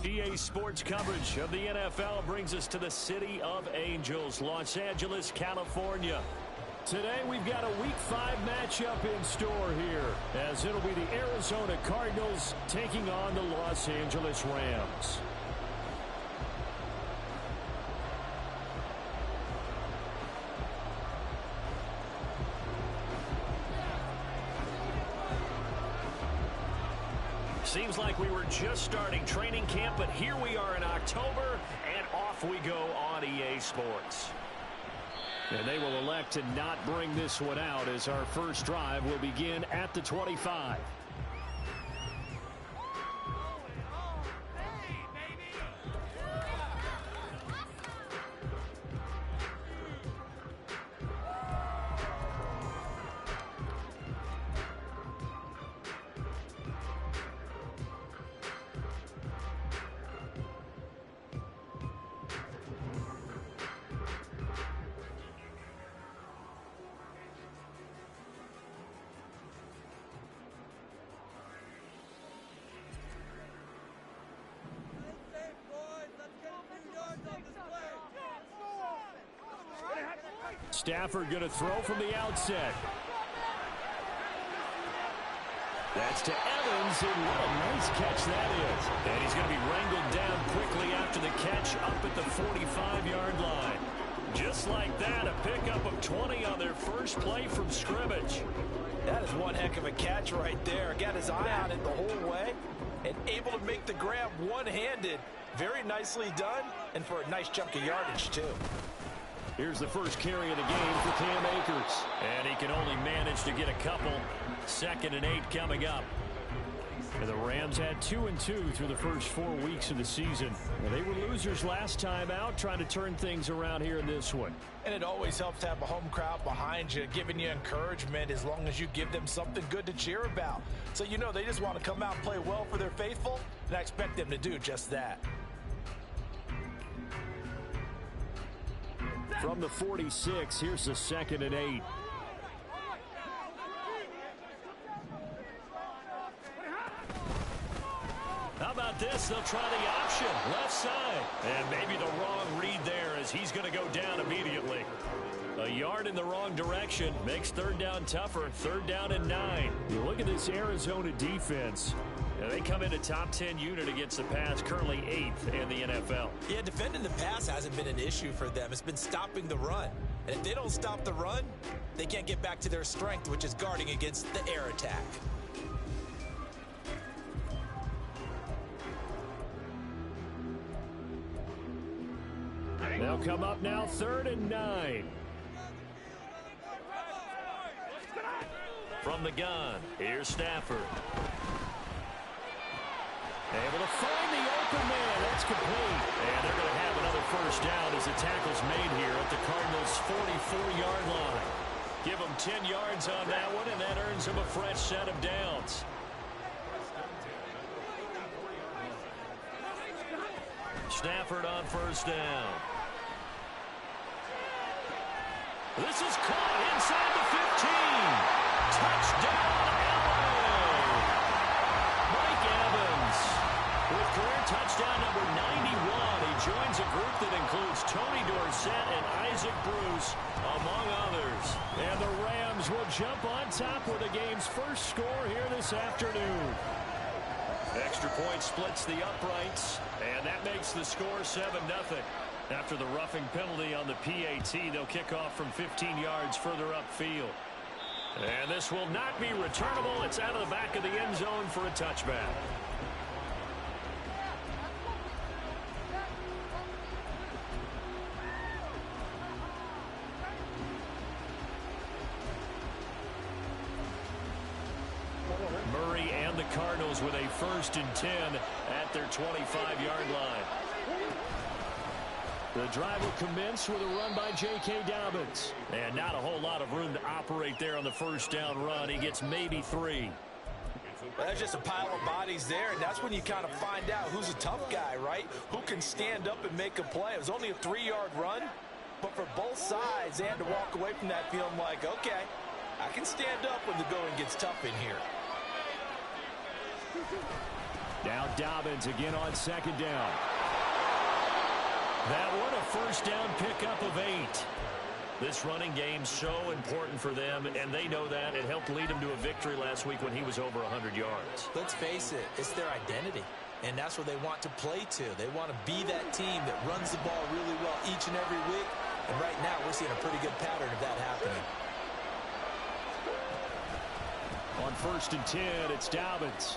EA Sports coverage of the NFL brings us to the City of Angels, Los Angeles, California. Today we've got a Week 5 matchup in store here, as it'll be the Arizona Cardinals taking on the Los Angeles Rams. Seems like we were just starting training camp, but here we are in October, and off we go on EA Sports. And they will elect to not bring this one out, as our first drive will begin at the 25. Stafford going to throw from the outset. That's to Evans, and what a nice catch that is. And he's going to be wrangled down quickly after the catch up at the 45-yard line. Just like that, a pickup of 20 on their first play from scrimmage. That is one heck of a catch right there. Got his eye on it the whole way and able to make the grab one-handed. Very nicely done, and for a nice chunk of yardage, too. Here's the first carry of the game for Cam Akers. And he can only manage to get a couple. 2nd and 8 coming up. And the Rams had 2-2 through the first 4 weeks of the season. And they were losers last time out, trying to turn things around here in this one. And it always helps to have a home crowd behind you, giving you encouragement as long as you give them something good to cheer about. So you know they just want to come out and play well for their faithful, and I expect them to do just that. From the 46, here's the 2nd and 8. How about this? They'll try the option, left side. And maybe the wrong read there, as he's going to go down immediately. A yard in the wrong direction makes 3rd down tougher. 3rd down and 9. You look at this Arizona defense. Now they come in a top 10 unit against the pass, currently 8th in the NFL. Yeah, defending the pass hasn't been an issue for them. It's been stopping the run. And if they don't stop the run, they can't get back to their strength, which is guarding against the air attack. They'll come up now, 3rd and 9. From the gun, here's Stafford. Able to find the open man. That's complete. And they're going to have another first down as the tackle's made here at the Cardinals' 44-yard line. Give them 10 yards on that one, and that earns them a fresh set of downs. Stafford on first down. This is caught inside the 15. Touchdown, LA. Mike Evans with career touchdown number 91. He joins a group that includes Tony Dorsett and Isaac Bruce, among others. And the Rams will jump on top with the game's first score here this afternoon. Extra point splits the uprights, and that makes the score 7-0. After the roughing penalty on the PAT, they'll kick off from 15 yards further upfield. And this will not be returnable. It's out of the back of the end zone for a touchback. Murray and the Cardinals with a 1st and 10 at their 25-yard line. The drive will commence with a run by J.K. Dobbins. And not a whole lot of room to operate there on the first down run. He gets maybe 3. Well, there's just a pile of bodies there, and that's when you kind of find out who's a tough guy, right? Who can stand up and make a play. It was only a 3-yard run, but for both sides, they had to walk away from that feeling like, okay, I can stand up when the going gets tough in here. Now Dobbins again on second down. That one a first down pickup of 8. This running game's so important for them, and they know that. It helped lead them to a victory last week when he was over 100 yards. Let's face it, it's their identity, and that's what they want to play to. They want to be that team that runs the ball really well each and every week, and right now we're seeing a pretty good pattern of that happening. On 1st and 10, it's Dobbins.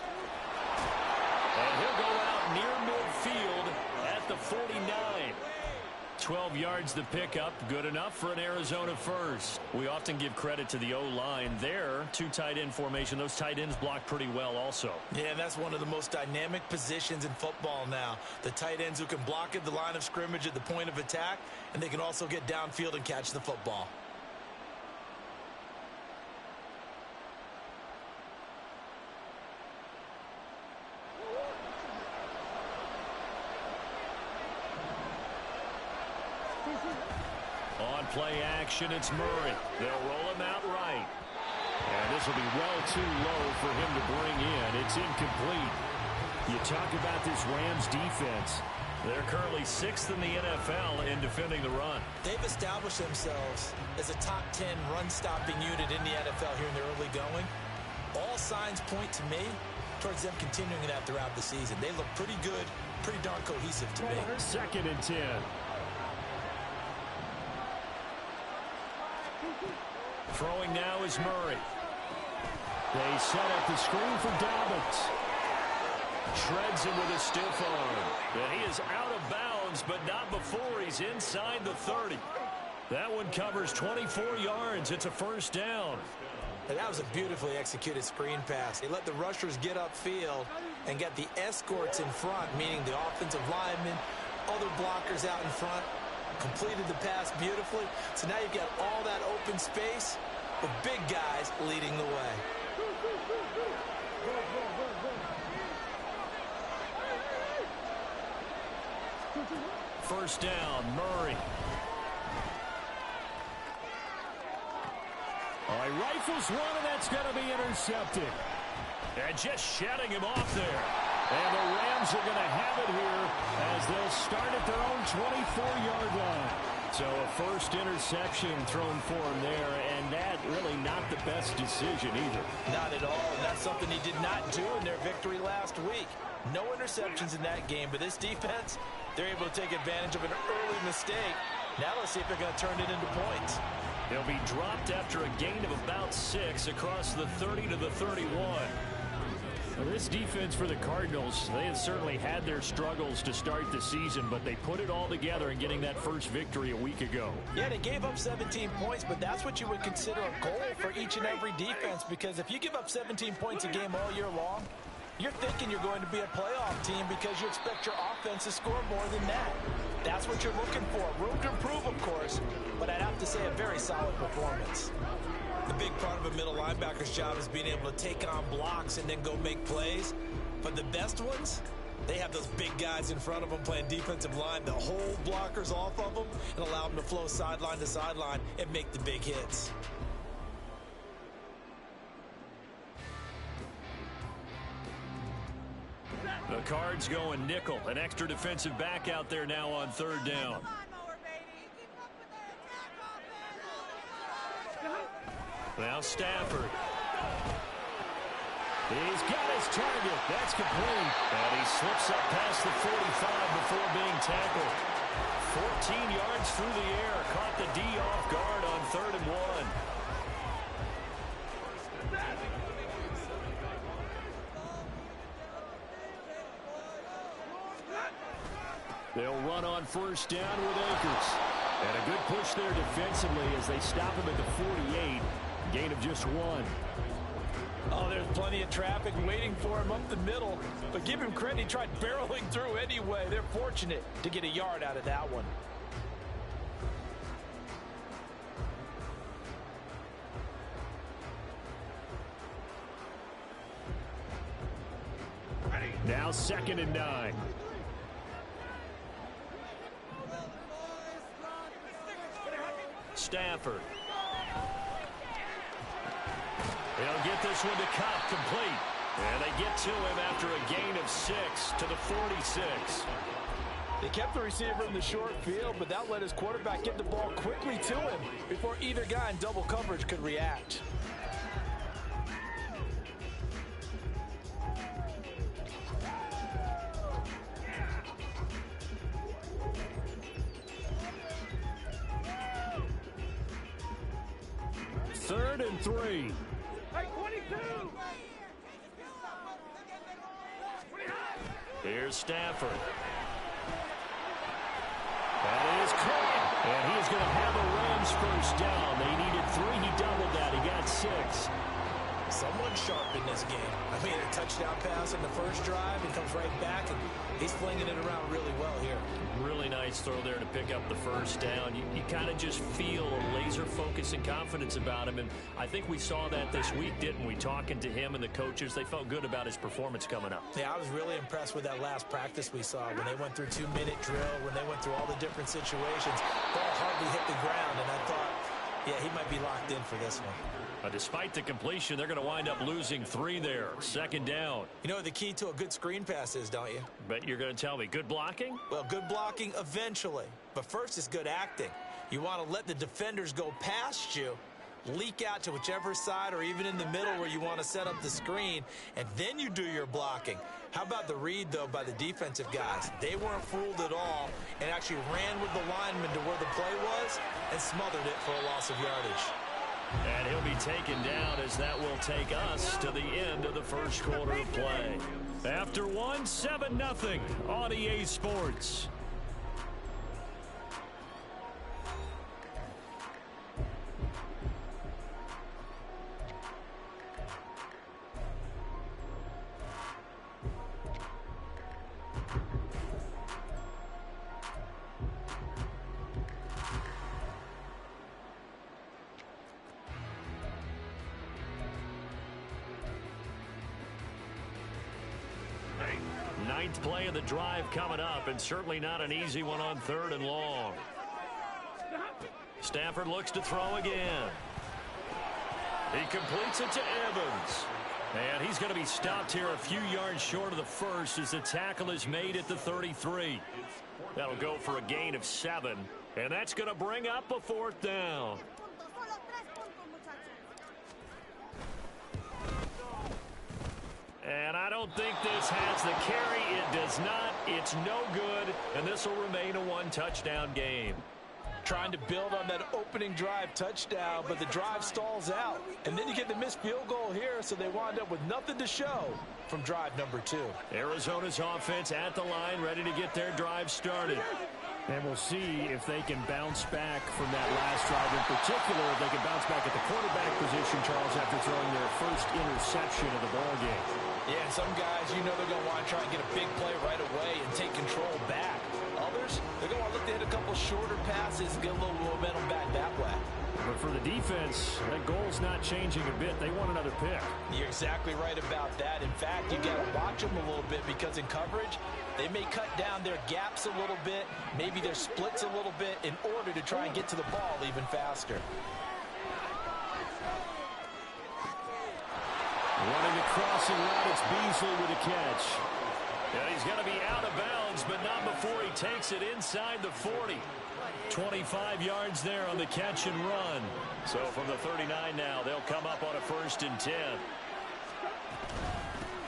And he'll go out near midfield at the 49. 12 yards the pickup, good enough for an Arizona first. We often give credit to the O-line there. 2 tight end formation. Those tight ends block pretty well also. Yeah, that's one of the most dynamic positions in football now. The tight ends who can block at the line of scrimmage at the point of attack, and they can also get downfield and catch the football. On play action, it's Murray. They'll roll him out right. And this will be well too low for him to bring in. It's incomplete. You talk about this Rams defense. They're currently 6th in the NFL in defending the run. They've established themselves as a top 10 run-stopping unit in the NFL here in the early going. All signs point to me towards them continuing that throughout the season. They look pretty good, pretty darn cohesive to me. 2nd and 10. Throwing now is Murray. They set up the screen for Dobbins. Shreds him with a stiff arm. And he is out of bounds, but not before he's inside the 30. That one covers 24 yards. It's a first down. And that was a beautifully executed screen pass. They let the rushers get upfield and get the escorts in front, meaning the offensive linemen, other blockers out in front. Completed the pass beautifully. So now you've got all that open space with big guys leading the way. First down, Murray. He rifles one, and that's going to be intercepted. And just shutting him off there. And the Rams are going to have it here as they'll start at their own 24-yard line. So a first interception thrown for him there, and that really not the best decision either. Not at all, and that's something he did not do in their victory last week. No interceptions in that game, but this defense, they're able to take advantage of an early mistake. Now let's see if they're going to turn it into points. They'll be dropped after a gain of about 6 across the 30 to the 31. Well, this defense for the Cardinals, they have certainly had their struggles to start the season, but they put it all together in getting that first victory a week ago. Yeah, they gave up 17 points, but that's what you would consider a goal for each and every defense, because if you give up 17 points a game all year long, you're thinking you're going to be a playoff team because you expect your offense to score more than that. That's what you're looking for. Room to improve, of course, but I'd have to say a very solid performance. The big part of a middle linebacker's job is being able to take on blocks and then go make plays. But the best ones, they have those big guys in front of them playing defensive line to hold blockers off of them and allow them to flow sideline to sideline and make the big hits. The Cards going nickel. An extra defensive back out there now on 3rd down. Now Stafford. He's got his target. That's complete. And he slips up past the 45 before being tackled. 14 yards through the air. Caught the D off guard on 3rd and 1. They'll run on 1st down with Akers. And a good push there defensively as they stop him at the 48. Gain of just 1. Oh, there's plenty of traffic waiting for him up the middle. But give him credit, he tried barreling through anyway. They're fortunate to get a yard out of that one. Now 2nd and 9. Stafford. He'll get this one to Cup, complete. And they get to him after a gain of 6 to the 46. They kept the receiver in the short field, but that let his quarterback get the ball quickly to him before either guy in double coverage could react. Third and 3. Here's Stafford. That is caught. And he is going to have a Rams first down. They needed 3. He doubled that. He got 6. Someone sharp in this game. I mean, a touchdown pass on the first drive and comes right back, and he's flinging it around really well here. Really nice throw there to pick up the first down. You kind of just feel a laser focus and confidence about him, and I think we saw that this week, didn't we? Talking to him and the coaches, they felt good about his performance coming up. Yeah, I was really impressed with that last practice we saw when they went through 2-minute drill, when they went through all the different situations. Ball hardly hit the ground, and I thought, yeah, he might be locked in for this one. Despite the completion, they're going to wind up losing 3 there. Second down. You know what the key to a good screen pass is, don't you? Bet you're going to tell me. Good blocking? Well, good blocking eventually. But first is good acting. You want to let the defenders go past you, leak out to whichever side or even in the middle where you want to set up the screen, and then you do your blocking. How about the read, though, by the defensive guys? They weren't fooled at all and actually ran with the lineman to where the play was and smothered it for a loss of yardage. And he'll be taken down as that will take us to the end of the first quarter of play. After 7-0 on EA Sports. Ninth play of the drive coming up, and certainly not an easy one on 3rd and long. Stafford looks to throw again. He completes it to Evans. And he's going to be stopped here a few yards short of the first as the tackle is made at the 33. That'll go for a gain of 7, and that's going to bring up a 4th down. And I don't think this has the carry. It does not. It's no good, and this will remain a 1-touchdown game. Trying to build on that opening drive touchdown, but the drive stalls out. And then you get the missed field goal here, so they wind up with nothing to show from drive number 2. Arizona's offense at the line, ready to get their drive started. And we'll see if they can bounce back from that last drive. In particular, if they can bounce back at the quarterback position, Charles, after throwing their first interception of the ballgame. Yeah, and some guys, you know they're going to want to try and get a big play right away and take control back. Others, they're going to want to look to hit a couple shorter passes and get a little momentum back that way. But for the defense, that goal's not changing a bit. They want another pick. You're exactly right about that. In fact, you got to watch them a little bit because in coverage, they may cut down their gaps a little bit, maybe their splits a little bit in order to try and get to the ball even faster. Running the crossing route, it's Beasley with a catch. And he's going to be out of bounds, but not before he takes it inside the 40. 25 yards there on the catch and run. So from the 39 now, they'll come up on a 1st and 10.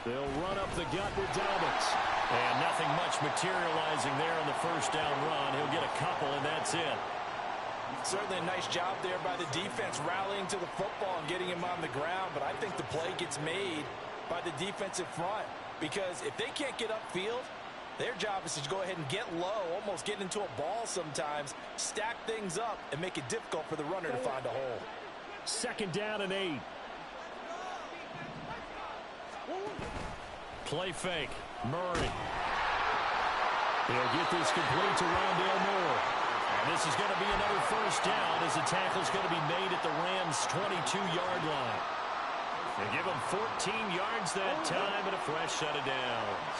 They'll run up the gut with Dobbins. And nothing much materializing there on the 1st down run. He'll get a couple, and that's it. Certainly a nice job there by the defense rallying to the football and getting him on the ground, but I think the play gets made by the defensive front because if they can't get upfield, their job is to go ahead and get low, almost get into a ball sometimes, stack things up, and make it difficult for the runner to find a hole. 2nd down and 8. Play fake. Murray. He'll get this complete to Rondale Moore. And this is going to be another 1st down as the tackle's going to be made at the Rams' 22-yard line. They give him 14 yards that time and a fresh set of downs.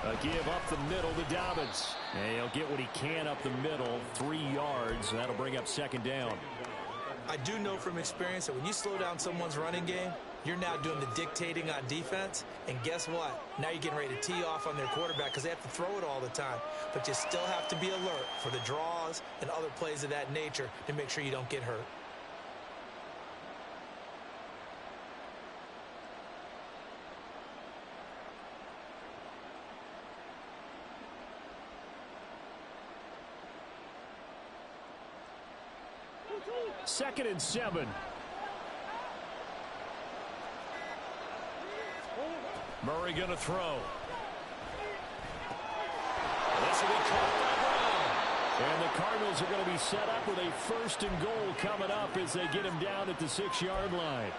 A give up the middle to Dobbins. And he'll get what he can up the middle, 3 yards. That'll bring up second down. I do know from experience that when you slow down someone's running game, you're now doing the dictating on defense. And guess what? Now you're getting ready to tee off on their quarterback because they have to throw it all the time. But you still have to be alert for the draws and other plays of that nature to make sure you don't get hurt. Second and 7. Murray going to throw. This will be caught by Brown. And the Cardinals are going to be set up with a 1st and goal coming up as they get him down at the 6-yard line.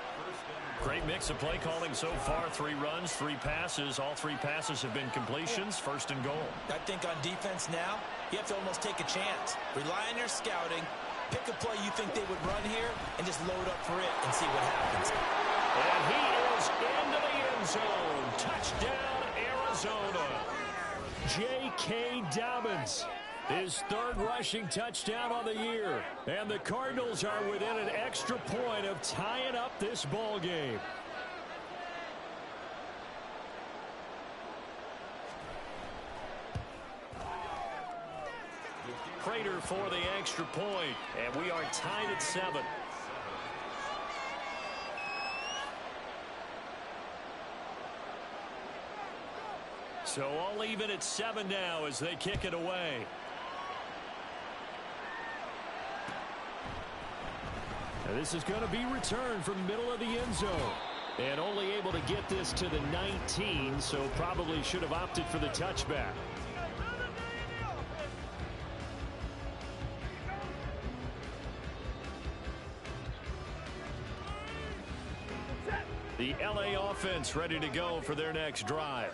Great mix of play calling so far. 3 runs, 3 passes. All 3 passes have been completions. 1st and goal. I think on defense now, you have to almost take a chance. Rely on your scouting. Pick a play you think they would run here and just load up for it and see what happens. And he is into the end zone. Touchdown, Arizona. J.K. Dobbins, his 3rd rushing touchdown on the year. And the Cardinals are within an extra point of tying up this ball game. Prater for the extra point, and we are tied at 7. So all even at 7 now as they kick it away. Now this is going to be returned from the middle of the end zone. And only able to get this to the 19, so probably should have opted for the touchback. The LA offense ready to go for their next drive.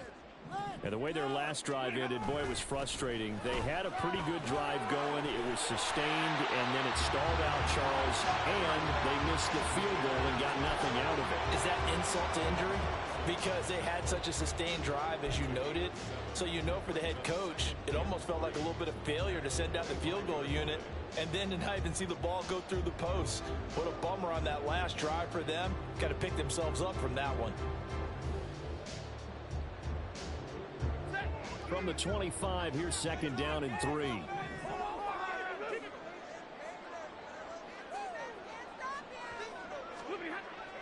And the way their last drive ended, boy, it was frustrating. They had a pretty good drive going. It was sustained, and then it stalled out, Charles, and they missed the field goal and got nothing out of it. Is that insult to injury? Because they had such a sustained drive, as you noted. So you know for the head coach, it almost felt like a little bit of failure to send out the field goal unit and then to not even see the ball go through the post. What a bummer on that last drive for them. Got to pick themselves up from that one. From the 25, here's 2nd down and 3.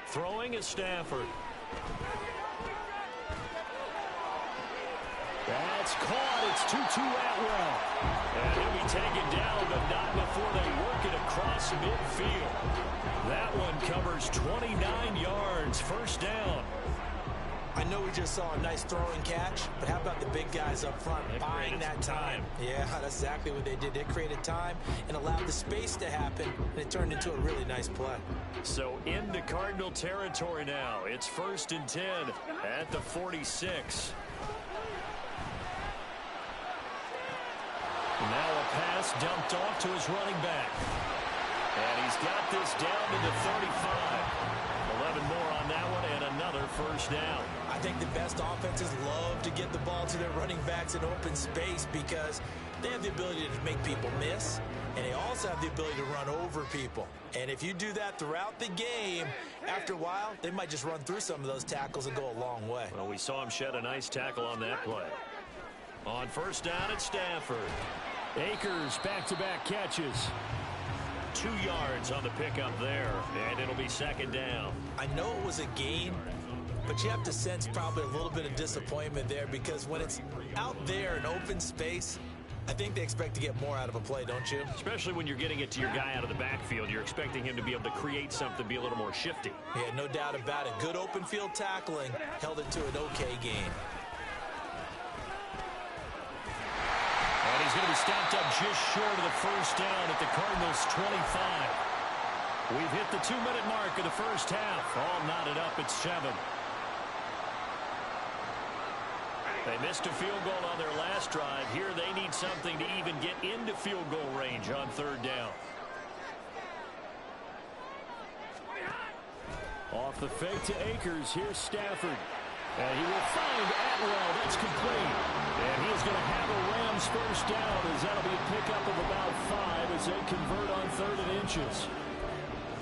Throwing is Stafford. That's caught. It's Tutu Atwell. And he'll be taken down, but not before they work it across midfield. That one covers 29 yards. 1st down. I know we just saw a nice throwing catch, but how about the big guys up front buying that time? Yeah, that's exactly what they did. They created time and allowed the space to happen, and it turned into a really nice play. So into Cardinal territory now. It's 1st and 10 at the 46. Now a pass dumped off to his running back. And he's got this down to the 35. 11 more on that one and another 1st down. I think the best offenses love to get the ball to their running backs in open space because they have the ability to make people miss, and they also have the ability to run over people. And if you do that throughout the game, after a while, they might just run through some of those tackles and go a long way. Well, we saw him shed a nice tackle on that play. On 1st down at Stafford. Akers back-to-back catches. 2 yards on the pickup there, and it'll be 2nd down. I know it was a gain, but you have to sense probably a little bit of disappointment there because when it's out there in open space, I think they expect to get more out of a play, don't you? Especially when you're getting it to your guy out of the backfield. You're expecting him to be able to create something, be a little more shifty. Yeah, no doubt about it. Good open field tackling held it to an okay gain. And he's going to be stopped up just short of the 1st down at the Cardinals' 25. We've hit the 2-minute mark of the 1st half. All knotted up at 7. They missed a field goal on their last drive. Here they need something to even get into field goal range on 3rd down. Off the fake to Akers. Here's Stafford. And he will find Atwell. That's complete. And he is going to have a Rams first down, as that'll be a pickup of about 5 as they convert on 3rd and inches.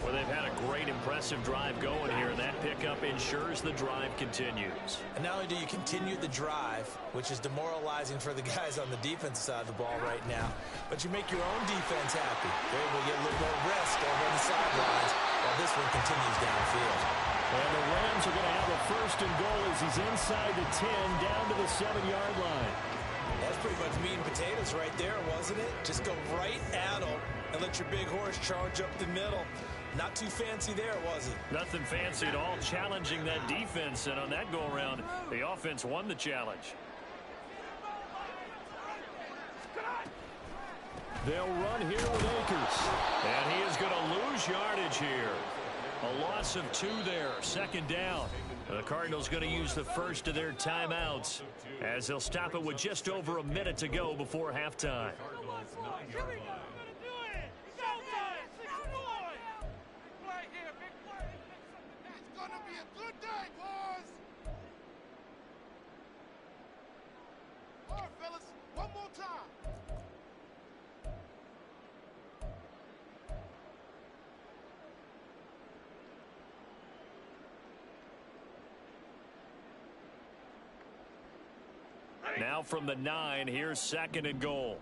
Well, they've had a great, impressive drive going here, and that pickup ensures the drive continues. And not only do you continue the drive, which is demoralizing for the guys on the defense side of the ball right now, but you make your own defense happy. They're able to get a little more rest over on the sidelines while this one continues downfield. And the Rams are going to have a 1st and goal as he's inside the 10, down to the 7-yard line. That's pretty much meat and potatoes right there, wasn't it? Just go right at them and let your big horse charge up the middle. Not too fancy there, was it? Nothing fancy at all, challenging that defense, and on that go-around, the offense won the challenge. They'll run here with Akers, and he is going to lose yardage here. A loss of 2 there, 2nd down. The Cardinals going to use the first of their timeouts as they'll stop it with just over a minute to go before halftime. Now from the 9, here's 2nd and goal.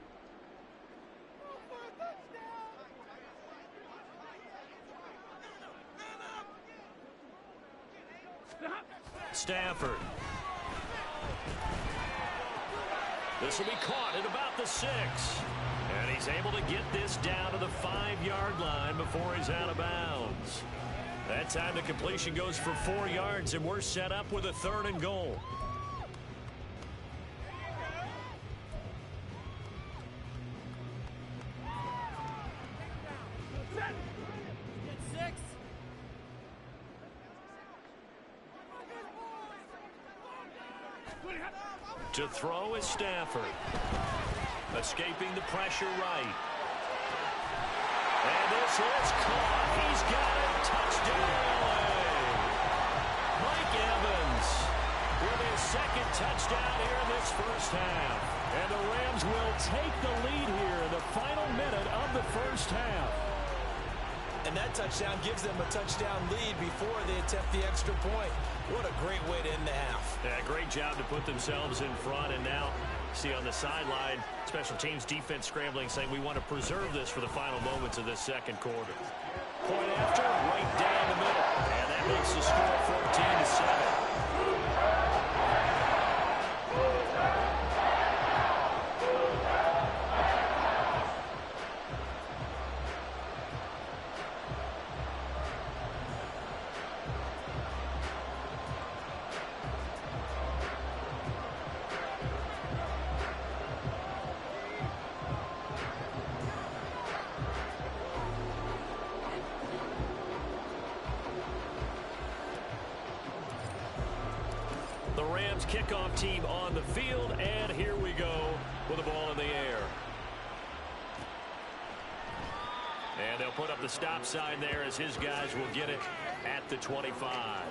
Stafford. This will be caught at about the 6. And he's able to get this down to the 5-yard line before he's out of bounds. That time the completion goes for 4 yards, and we're set up with a 3rd and goal. To throw is Stafford. Escaping the pressure right. And this is caught. He's got it. Touchdown, LA. Mike Evans with his 2nd touchdown here in this first half. And the Rams will take the lead here in the final minute of the first half. And that touchdown gives them a touchdown lead before they attempt the extra point. What a great way to end the half. Yeah, great job to put themselves in front. And now, see on the sideline, special teams defense scrambling, saying we want to preserve this for the final moments of this 2nd quarter. Point after, right down the middle. And that makes the score 14-7. The Rams kickoff team on the field, and here we go with the ball in the air. And they'll put up the stop sign there as his guys will get it at the 25.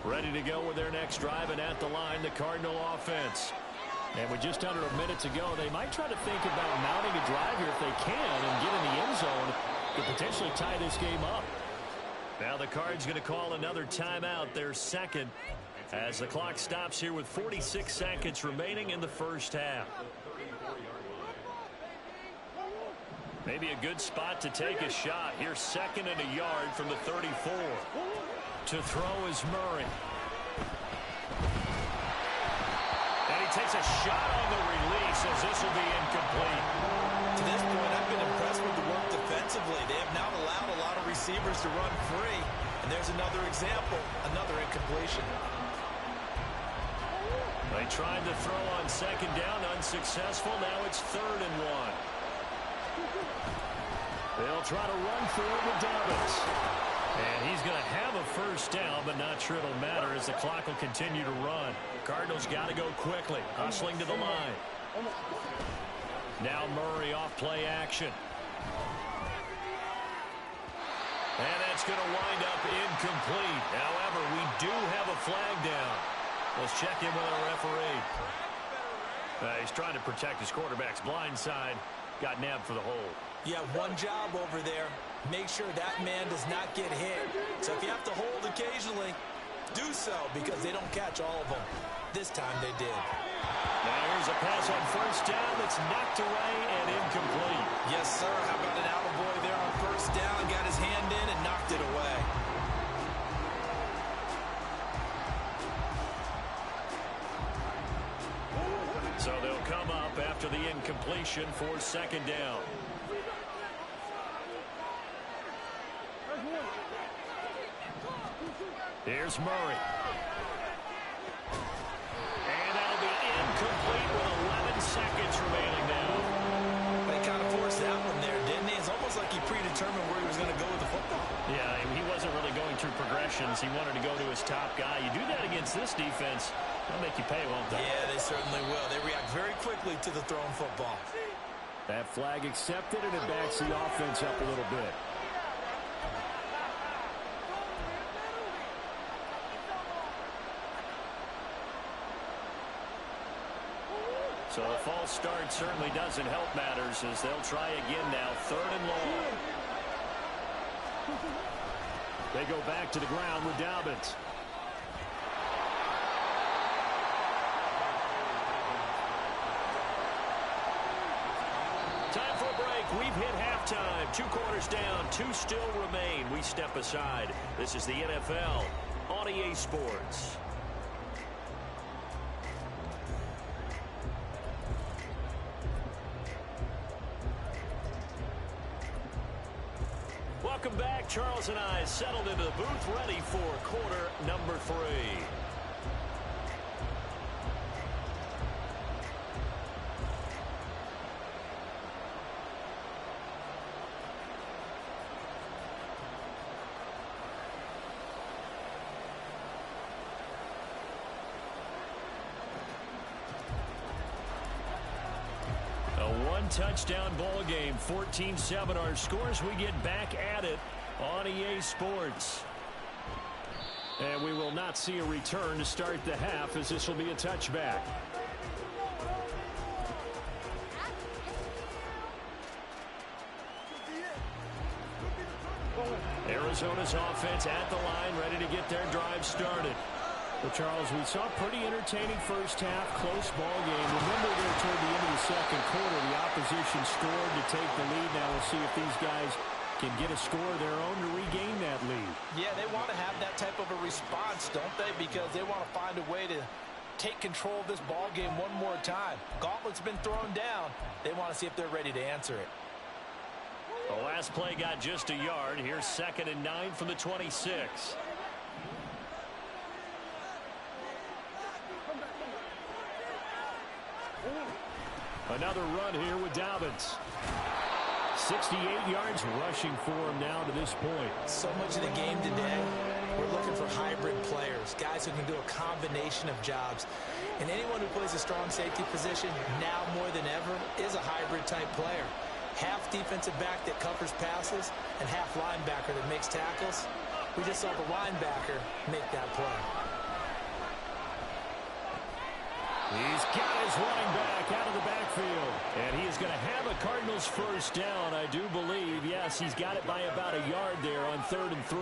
Ready to go with their next drive, and at the line, the Cardinal offense. And with just under a minute to go, they might try to think about mounting a drive here if they can and get in the end zone to potentially tie this game up. Now the Cards going to call another timeout, their 2nd, as the clock stops here with 46 seconds remaining in the first half. Maybe a good spot to take a shot. Here's 2nd and a yard from the 34. To throw is Murray. And he takes a shot on the release as this will be incomplete. To this point, I've been impressed with the work defensively. They have not allowed a lot of receivers to run free. And there's another example, another incompletion. They tried to throw on second down, unsuccessful. Now it's 3rd and 1. They'll try to run for it with Dobbins. And he's going to have a first down, but not sure it'll matter as the clock will continue to run. Cardinals got to go quickly, hustling to the line. Now Murray off play action. And that's going to wind up incomplete. However, we do have a flag down. Let's check in with our referee. He's trying to protect his quarterback's blind side. Got nabbed for the hold. You have one job over there. Make sure that man does not get hit. So if you have to hold occasionally, do so because they don't catch all of them. This time they did. Now here's a pass on first down that's knocked away and incomplete. Yes, sir. How about an attaboy there on first down? Got his hand in and knocked it away. So they'll come up after the incompletion for second down. Here's Murray. And that'll be incomplete with 11 seconds remaining now. They kind of forced that one there, didn't he? It's almost like he predetermined where he was going to go with the football. Yeah, he wasn't really going through progressions. He wanted to go to his top guy. You do that against this defense, they'll make you pay, won't they? Yeah, they certainly will. They react very quickly to the thrown football. That flag accepted, and it backs the offense up a little bit. So a false start certainly doesn't help matters as they'll try again now, 3rd and long. They go back to the ground with Dobbins. Time for a break. We've hit halftime. 2 quarters down, 2 still remain. We step aside. This is the NFL on EA Sports. Welcome back. Charles and I settled into the booth, ready for quarter number 3. Touchdown ball game, 14-7 our scores. We get back at it on EA Sports. And we will not see a return to start the half as this will be a touchback. Arizona's offense at the line, ready to get their drive started. Well, Charles, we saw a pretty entertaining first half, close ball game. Remember there toward the end of the second quarter, the opposition scored to take the lead. Now we'll see if these guys can get a score of their own to regain that lead. Yeah, they want to have that type of a response, don't they? Because they want to find a way to take control of this ball game one more time. Gauntlet's been thrown down. They want to see if they're ready to answer it. The last play got just a yard. Here's 2nd and 9 from the 26. Another run here with Dobbins. 68 yards rushing for him now to this point. So much of the game today, we're looking for hybrid players, guys who can do a combination of jobs. And anyone who plays a strong safety position, now more than ever, is a hybrid type player. Half defensive back that covers passes and half linebacker that makes tackles. We just saw the linebacker make that play. He's got his running back out of the backfield. And he is going to have a Cardinals first down, I do believe. Yes, he's got it by about a yard there on 3rd and 3.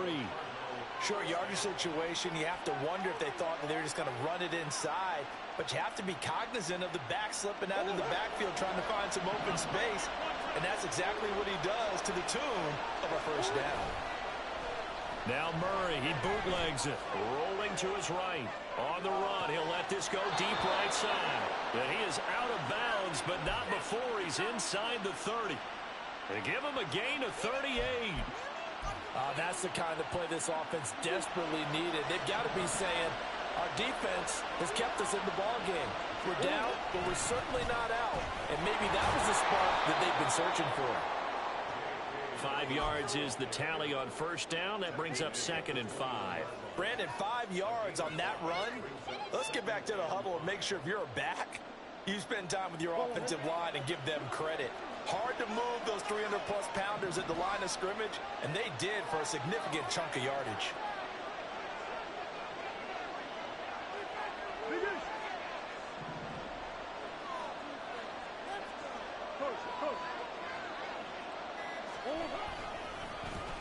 Short yardage situation, you have to wonder if they thought that they were just going to run it inside. But you have to be cognizant of the back slipping out of the backfield trying to find some open space. And that's exactly what he does to the tune of a first down. Now Murray, he bootlegs it, rolling to his right. On the run, he'll let this go deep right side. And he is out of bounds, but not before he's inside the 30. They give him a gain of 38. That's the kind of play this offense desperately needed. They've got to be saying, our defense has kept us in the ball game. We're down, but we're certainly not out. And maybe that was the spark that they've been searching for. 5 yards is the tally on first down. That brings up 2nd and 5. Brandon, 5 yards on that run. Let's get back to the huddle and make sure if you're a back, you spend time with your offensive line and give them credit. Hard to move those 300-plus pounders at the line of scrimmage, and they did for a significant chunk of yardage.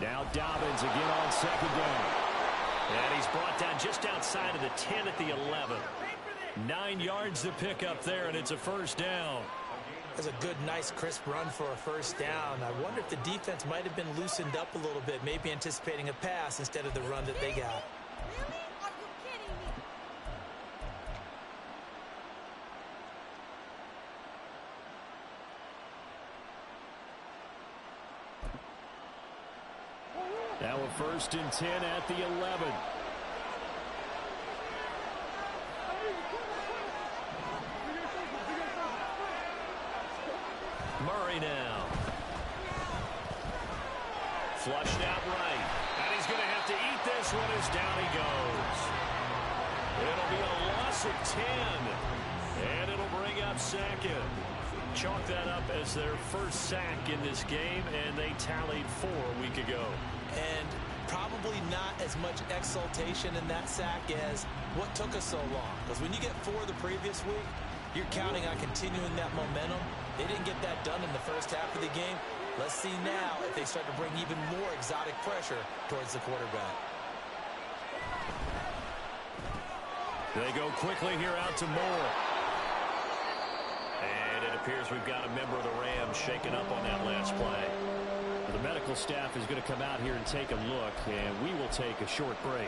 Now Dobbins again on 2nd down. And he's brought down just outside of the 10 at the 11. 9 yards to pick up there, and it's a first down. That's a good, nice, crisp run for a first down. I wonder if the defense might have been loosened up a little bit, maybe anticipating a pass instead of the run that they got. Now a 1st and 10 at the 11. Murray now. Flushed out right. And he's going to have to eat this one as down he goes. It'll be a loss of 10. And it'll bring up 2nd. Chalk that up as their first sack in this game, and they tallied 4 a week ago. And probably not as much exultation in that sack as what took us so long. Because when you get 4 the previous week, you're counting on continuing that momentum. They didn't get that done in the first half of the game. Let's see now if they start to bring even more exotic pressure towards the quarterback. They go quickly here out to Moore. And it appears we've got a member of the Rams shaken up on that last play. The medical staff is going to come out here and take a look, and we will take a short break.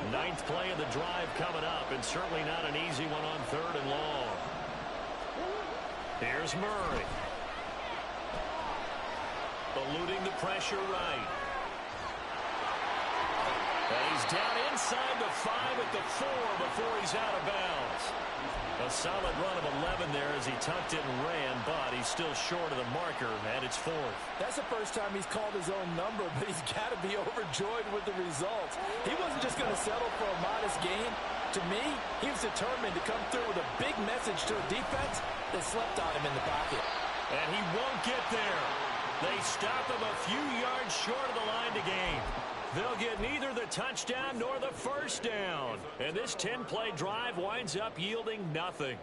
9th play of the drive coming up, and certainly not an easy one on 3rd and long. Here's Murray. Eluding the pressure right. And he's down inside the 5 at the 4 before he's out of bounds. A solid run of 11 there as he tucked it and ran, but he's still short of the marker, and it's 4th. That's the first time he's called his own number, but he's got to be overjoyed with the results. He wasn't just going to settle for a modest gain. To me, he was determined to come through with a big message to a defense that slept on him in the pocket. And he won't get there. They stop him a few yards short of the line to gain. They'll get neither the touchdown nor the first down. And this 10-play drive winds up yielding nothing.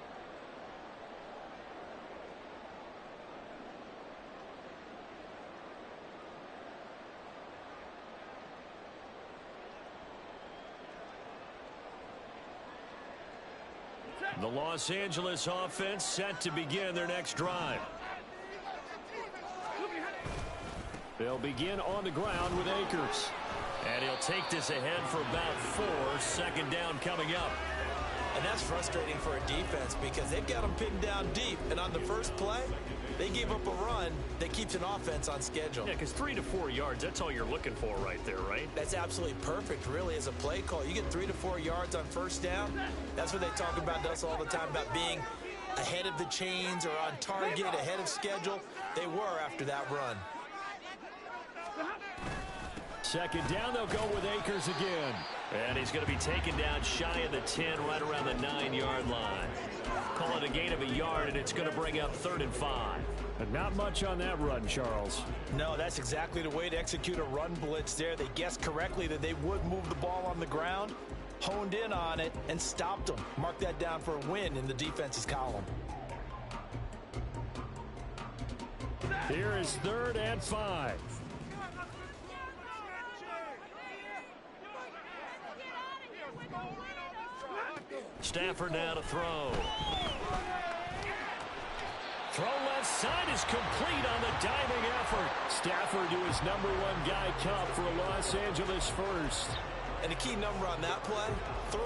The Los Angeles offense set to begin their next drive. They'll begin on the ground with Akers. And he'll take this ahead for about 4. 2nd down coming up. And that's frustrating for a defense because they've got them pinned down deep. And on the first play, they gave up a run that keeps an offense on schedule. Yeah, because 3 to 4 yards, that's all you're looking for right there, right? That's absolutely perfect, really, as a play call. You get 3 to 4 yards on first down. That's what they talk about to us all the time, about being ahead of the chains or on target, ahead of schedule. They were after that run. 2nd down, they'll go with Akers again. And he's going to be taken down shy of the 10, right around the 9-yard line. Call it a gain of a yard, and it's going to bring up 3rd and 5. And not much on that run, Charles. No, that's exactly the way to execute a run blitz there. They guessed correctly that they would move the ball on the ground, honed in on it, and stopped them. Mark that down for a win in the defense's column. Here is 3rd and 5. Stafford now to throw. Throw left side is complete on the diving effort. Stafford to his #1 guy Cup for Los Angeles first. And the key number on that play, 3.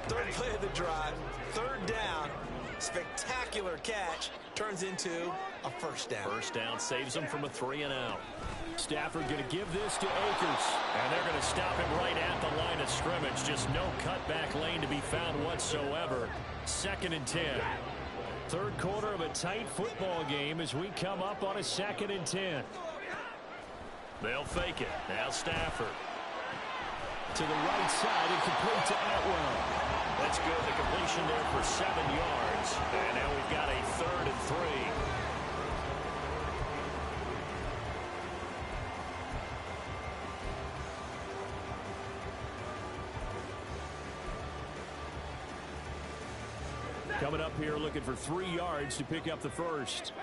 3rd play of the drive, 3rd down, spectacular catch, turns into a first down. First down saves them from a 3 and out. Stafford going to give this to Akers. And they're going to stop him right at the line of scrimmage. Just no cutback lane to be found whatsoever. 2nd and 10. Third quarter of a tight football game as we come up on a 2nd and 10. They'll fake it. Now Stafford. To the right side and complete to Atwell. That's good. The completion there for 7 yards. And now we've got a 3rd and 3. Coming up here looking for 3 yards to pick up the first.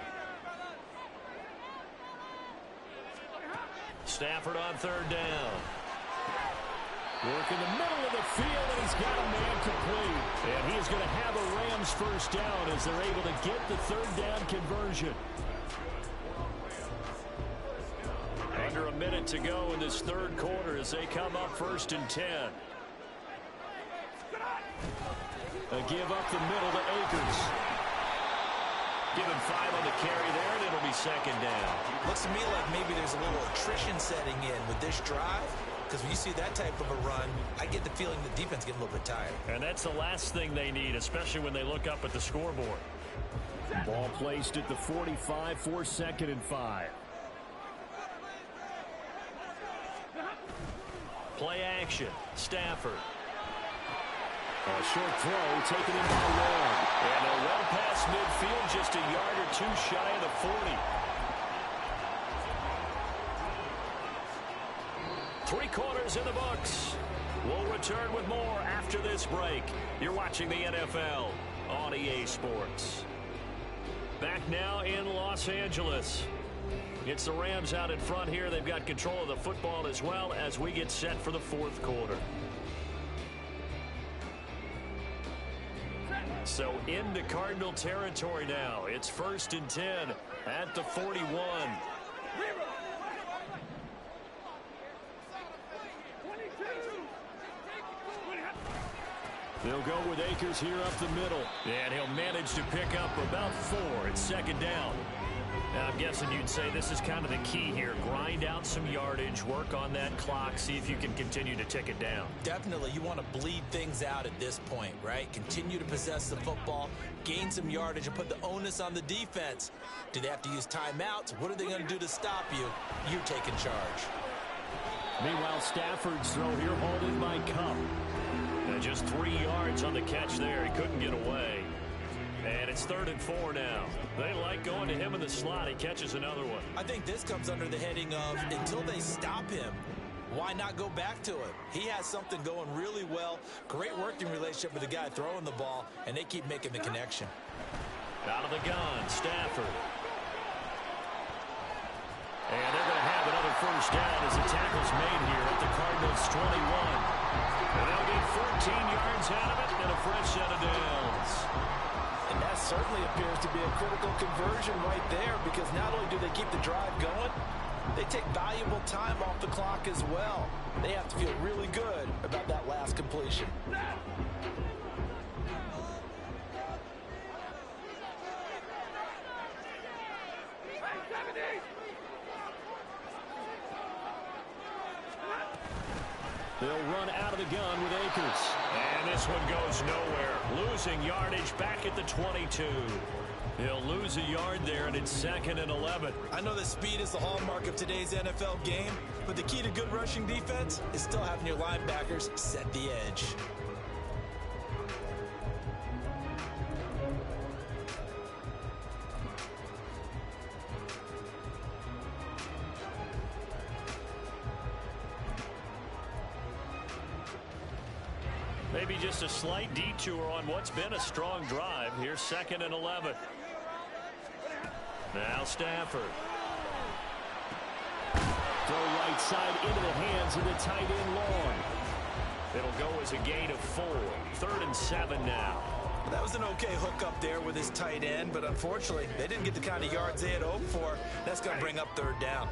Stafford on 3rd down. Work in the middle of the field, and he's got a man complete. And he is going to have a Rams first down as they're able to get the 3rd down conversion. Under a minute to go in this 3rd quarter as they come up 1st and 10. A give up the middle to Akers. Give him 5 on the carry there, and it'll be 2nd down. Looks to me like maybe there's a little attrition setting in with this drive. Because when you see that type of a run, I get the feeling the defense getting a little bit tired. And that's the last thing they need, especially when they look up at the scoreboard. Ball placed at the 45 for 2nd and 5. Play action. Stafford. A short throw taken in by Long. And they're well past midfield, just a yard or 2 shy of the 40. 3 quarters in the books. We'll return with more after this break. You're watching the NFL on EA Sports. Back now in Los Angeles. It's the Rams out in front here. They've got control of the football as well as we get set for the 4th quarter. So into Cardinal territory now. It's 1st and 10 at the 41. They'll go with Akers here up the middle. And he'll manage to pick up about 4. It's 2nd down. Now, I'm guessing you'd say this is kind of the key here. Grind out some yardage, work on that clock, see if you can continue to tick it down. Definitely, you want to bleed things out at this point, right? Continue to possess the football, gain some yardage, and put the onus on the defense. Do they have to use timeouts? What are they going to do to stop you? You're taking charge. Meanwhile, Stafford's throw here hauled in by Cup. And just 3 yards on the catch there. He couldn't get away. And it's 3rd and 4 now. They like going to him in the slot. He catches another one. I think this comes under the heading of until they stop him, why not go back to him? He has something going really well. Great working relationship with the guy throwing the ball, and they keep making the connection. Out of the gun, Stafford. And they're going to have another first down as the tackle's made here at the Cardinals' 21. And they'll get 14 yards out of it and a fresh set of downs. And that certainly appears to be a critical conversion right there, because not only do they keep the drive going, they take valuable time off the clock as well. They have to feel really good about that last completion. They'll run out of the gun with Akers. And this one goes nowhere. Losing yardage back at the 22. He'll lose a yard there, and it's 2nd and 11. I know that speed is the hallmark of today's NFL game, but the key to good rushing defense is still having your linebackers set the edge. Maybe just a slight detour on what's been a strong drive. Here's 2nd and 11. Now Stafford. Throw right side into the hands of the tight end Long. It'll go as a gain of 4. 3rd and 7 now. That was an okay hook up there with his tight end, but unfortunately, they didn't get the kind of yards they had hoped for. That's going to bring up 3rd down.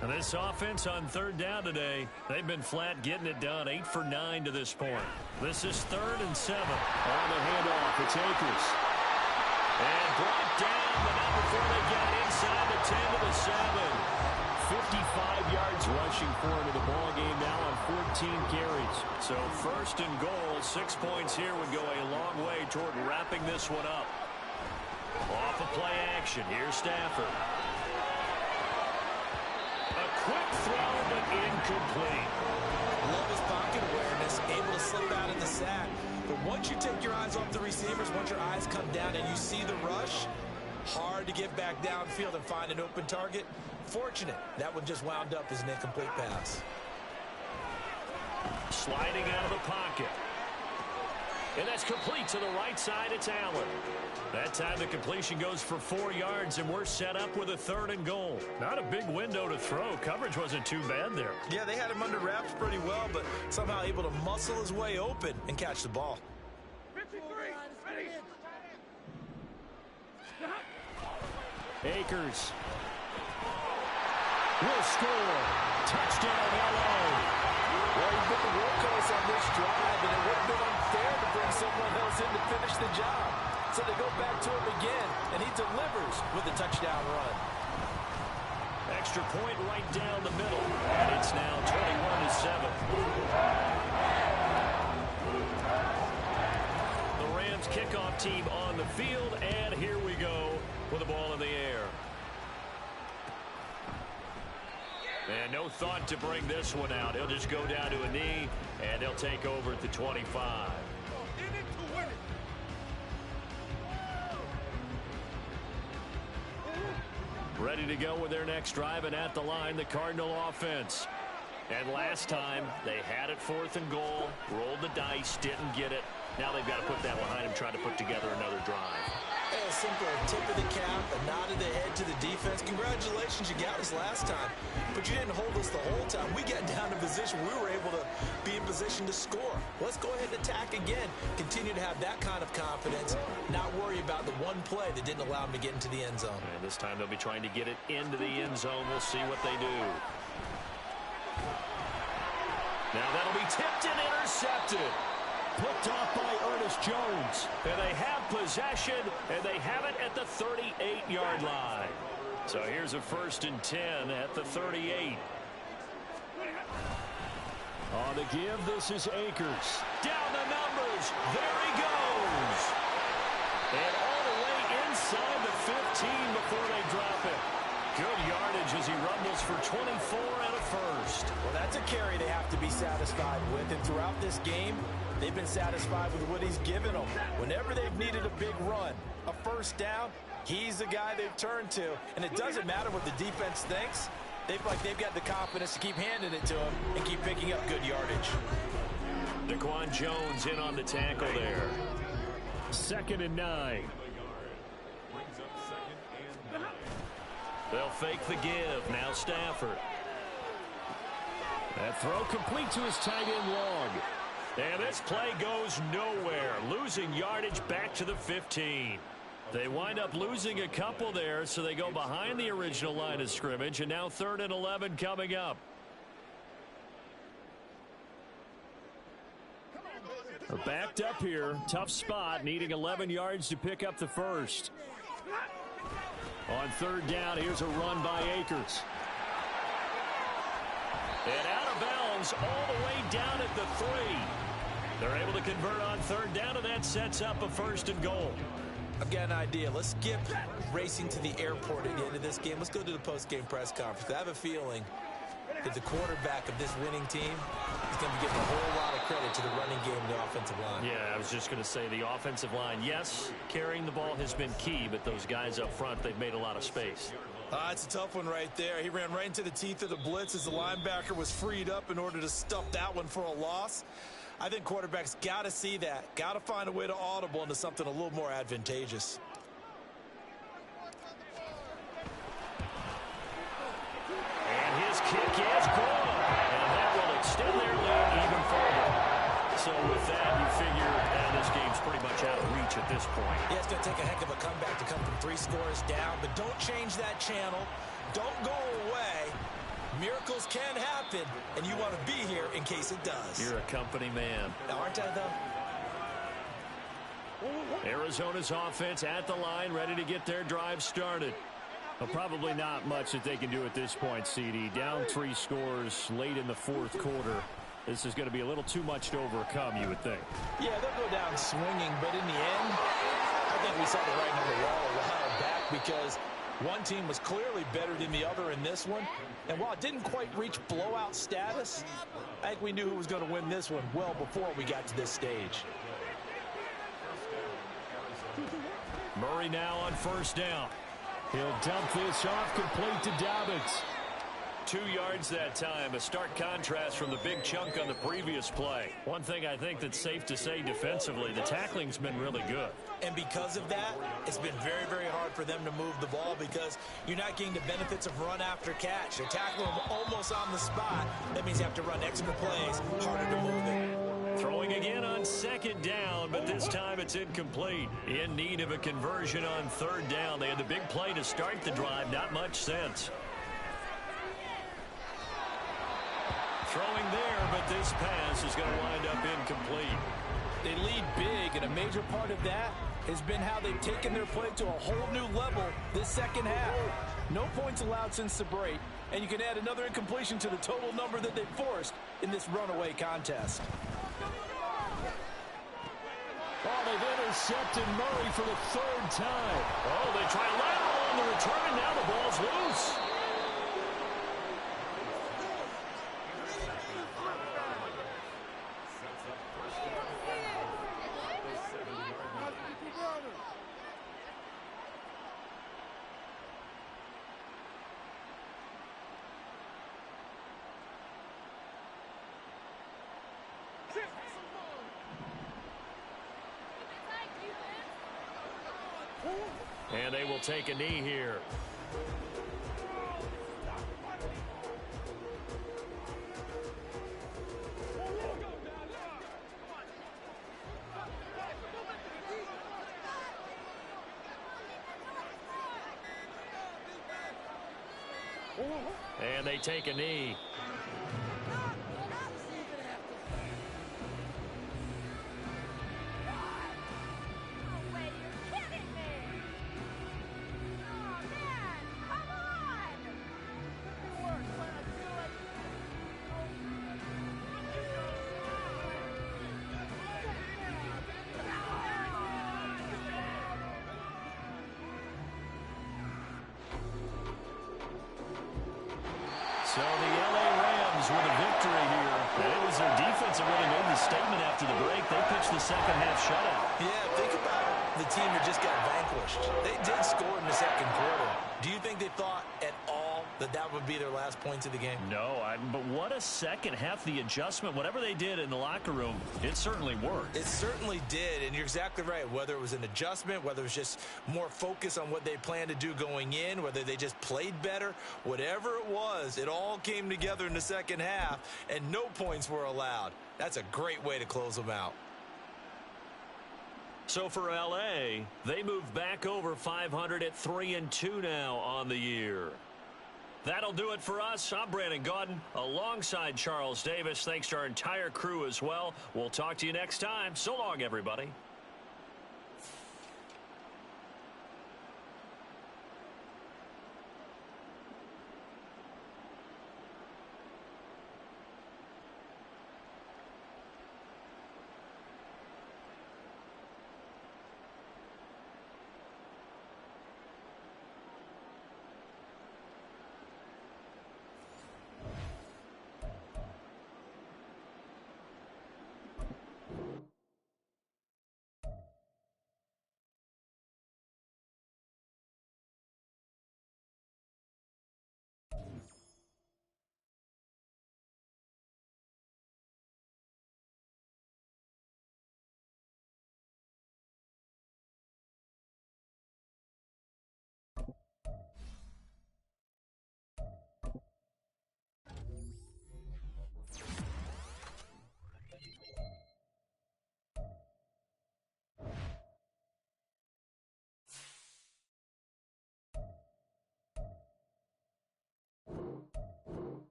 And this offense on 3rd down today, they've been flat getting it done. 8 for 9 to this point. This is 3rd and 7. On the handoff, it's Akers. And brought down, but not before they got inside the 10 to the 7. 55 carries. So first and goal, 6 points here would go a long way toward wrapping this one up. Off of play action, here's Stafford. A quick throw, but incomplete. Love his pocket awareness, able to slip out in the sack. But once you take your eyes off the receivers, once your eyes come down and you see the rush, hard to get back downfield and find an open target. Fortunate, that one just wound up as an incomplete pass. Sliding out of the pocket. And that's complete to the right side. It's Allen. That time the completion goes for 4 yards, and we're set up with a 3rd and goal. Not a big window to throw. Coverage wasn't too bad there. Yeah, they had him under wraps pretty well, but somehow able to muscle his way open and catch the ball. 53, ready. Akers will score. Touchdown, LA. Well, he's been the workhorse on this drive, and it would have been unfair to bring someone else in to finish the job. So they go back to him again, and he delivers with a touchdown run. Extra point right down the middle, and it's now 21-7. The Rams kickoff team on the field, and here we go with the ball in the air. And no thought to bring this one out. He'll just go down to a knee, and they'll take over at the 25. Ready to go with their next drive, and at the line, the Cardinal offense. And last time, they had it 4th and goal, rolled the dice, didn't get it. Now they've got to put that behind them, try to put together another drive. Hey, a simple tip of the cap, a nod of the head to the defense. Congratulations, you got us last time. But you didn't hold us the whole time. We got down to position. We were able to be in position to score. Let's go ahead and attack again. Continue to have that kind of confidence. Not worry about the one play that didn't allow them to get into the end zone. And this time they'll be trying to get it into the end zone. We'll see what they do. Now that'll be tipped and intercepted. Picked off by Ernest Jones. And they have possession, and they have it at the 38-yard line. So here's a 1st and 10 at the 38. On the give, this is Akers. Down the numbers. There he goes. And all the way inside the 15 before they drop it. Good yardage as he rumbles for 24 and a first. Well, that's a carry they have to be satisfied with. And throughout this game, they've been satisfied with what he's given them. Whenever they've needed a big run, a first down, he's the guy they've turned to. And it doesn't matter what the defense thinks. They feel like they've got the confidence to keep handing it to him and keep picking up good yardage. Daquan Jones in on the tackle there. 2nd and 9. They'll fake the give. Now Stafford. That throw complete to his tight end Long. And this play goes nowhere. Losing yardage back to the 15. They wind up losing a couple there, so they go behind the original line of scrimmage, and now 3rd and 11 coming up. They're backed up here. Tough spot, needing 11 yards to pick up the first. On 3rd down, here's a run by Akers. And out of bounds all the way down at the 3. They're able to convert on 3rd down, and that sets up a 1st and goal. I've got an idea. Let's skip racing to the airport at the end of this game. Let's go to the post-game press conference. I have a feeling that the quarterback of this winning team is going to be giving a whole lot of credit to the running game and the offensive line. Yeah, I was just going to say the offensive line, yes, carrying the ball has been key, but those guys up front, they've made a lot of space. It's a tough one right there. He ran right into the teeth of the blitz as the linebacker was freed up in order to stuff that one for a loss. I think quarterbacks got to see that. Got to find a way to audible into something a little more advantageous. And his kick is good. And that will extend their lead even further. So with that, you figure this game's pretty much out of reach at this point. Yeah, it's going to take a heck of a comeback to come from 3 scores down. But don't change that channel. Don't go away. Miracles can happen, and you want to be here in case it does. You're a company man. Now, aren't I, though? Arizona's offense at the line, ready to get their drive started. Well, probably not much that they can do at this point, CD. Down 3 scores late in the 4th quarter. This is going to be a little too much to overcome, you would think. Yeah, they'll go down swinging, but in the end, I think we saw the writing on the wall a while back because one team was clearly better than the other in this one. And while it didn't quite reach blowout status, I think we knew who was going to win this one well before we got to this stage. Murray now on first down. He'll dump this off complete to Dobbins. 2 yards that time, a stark contrast from the big chunk on the previous play. One thing I think that's safe to say defensively, the tackling's been really good. And because of that, it's been very, very hard for them to move the ball because you're not getting the benefits of run after catch. They're tackling them almost on the spot. That means you have to run extra plays, harder to move it. Throwing again on second down, but this time it's incomplete. In need of a conversion on third down. They had the big play to start the drive, not much sense. Throwing there, but this pass is going to wind up incomplete. They lead big, and a major part of that has been how they've taken their play to a whole new level this second half. No points allowed since the break, and you can add another incompletion to the total number that they've forced in this runaway contest. Oh, they've intercepted Murray for the third time. Oh, they try lateral on the return, and now the ball's loose. And they will take a knee here. And they take a knee. So the LA Rams with a victory here. And it was their defense that really made the statement after the break. They pitched the second half shutout. Yeah, think about the team that just got vanquished. They did score in the second quarter. Do you think they thought at all that that would be their last points of the game? No, but what a second half. The adjustment, whatever they did in the locker room, it certainly worked. It certainly did, and you're exactly right. Whether it was an adjustment, whether it was just more focus on what they planned to do going in, whether they just played better, whatever it was, it all came together in the second half, and no points were allowed. That's a great way to close them out. So for LA, they move back over 500 at 3-2 now on the year. That'll do it for us. I'm Brandon Gaudin alongside Charles Davis. Thanks to our entire crew as well. We'll talk to you next time. So long, everybody.